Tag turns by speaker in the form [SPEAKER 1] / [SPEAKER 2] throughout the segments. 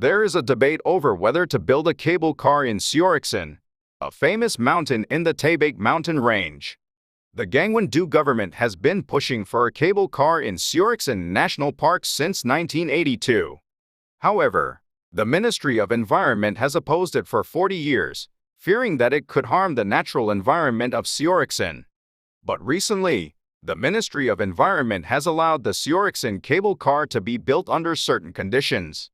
[SPEAKER 1] There is a debate over whether to build a cable car in Seoriksan, a famous mountain in the Taebaek mountain range. The Gangwon-do government has been pushing for a cable car in Seoriksan National Park since 1982. However, the Ministry of Environment has opposed it for 40 years, fearing that it could harm the natural environment of Seoriksan. But recently, the Ministry of Environment has allowed the Seoriksan cable car to be built under certain conditions.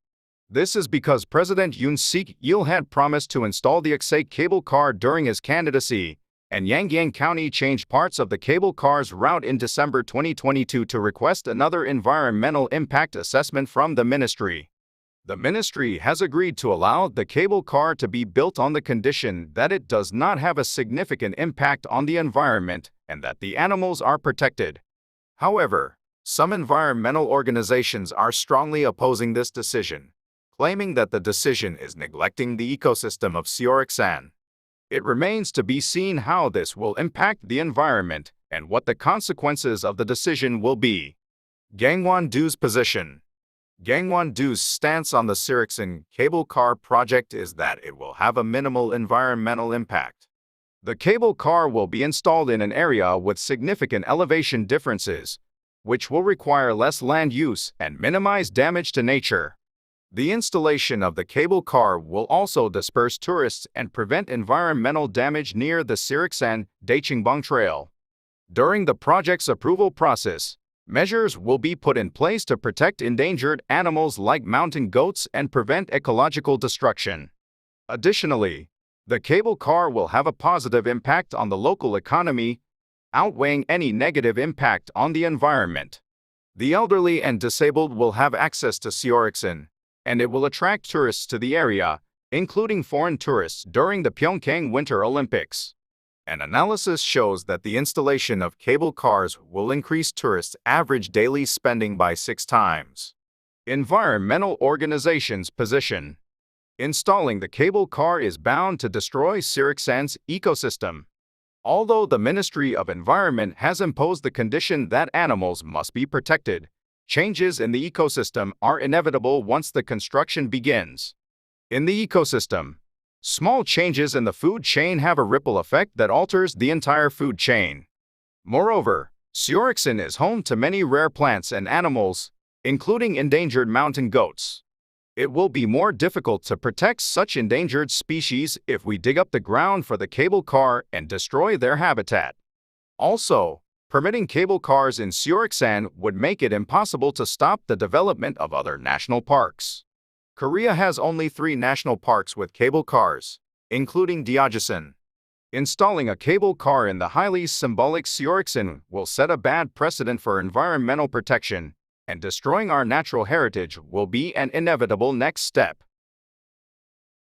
[SPEAKER 1] This is because President Yoon Suk-yeol had promised to install the Aksai cable car during his candidacy, and Yangyang County changed parts of the cable car's route in December 2022 to request another environmental impact assessment from the ministry. The ministry has agreed to allow the cable car to be built on the condition that it does not have a significant impact on the environment and that the animals are protected. However, some environmental organizations are strongly opposing this decision, claiming that the decision is neglecting the ecosystem of Seoriksan. It remains to be seen how this will impact the environment and what the consequences of the decision will be. Gangwon-do's position. Gangwon-do's stance on the Seoriksan cable car project is that it will have a minimal environmental impact. The cable car will be installed in an area with significant elevation differences, which will require less land use and minimize damage to nature. The installation of the cable car will also disperse tourists and prevent environmental damage near the Seoriksan-Daechingbang Trail. During the project's approval process, measures will be put in place to protect endangered animals like mountain goats and prevent ecological destruction. Additionally, the cable car will have a positive impact on the local economy, outweighing any negative impact on the environment. The elderly and disabled will have access to Seoriksan, and it will attract tourists to the area, including foreign tourists during the Pyeongchang Winter Olympics. An analysis shows that the installation of cable cars will increase tourists' average daily spending by 6 times. Environmental organizations' position. Installing the cable car is bound to destroy Seoriksan's ecosystem. Although the Ministry of Environment has imposed the condition that animals must be protected, changes in the ecosystem are inevitable once the construction begins. In the ecosystem, small changes in the food chain have a ripple effect that alters the entire food chain. Moreover, Seoriksan is home to many rare plants and animals, including endangered mountain goats. It will be more difficult to protect such endangered species if we dig up the ground for the cable car and destroy their habitat. Also, permitting cable cars in Seoriksan would make it impossible to stop the development of other national parks. Korea has only 3 national parks with cable cars, including Deojesan. Installing a cable car in the highly symbolic Seoriksan will set a bad precedent for environmental protection, and destroying our natural heritage will be an inevitable next step.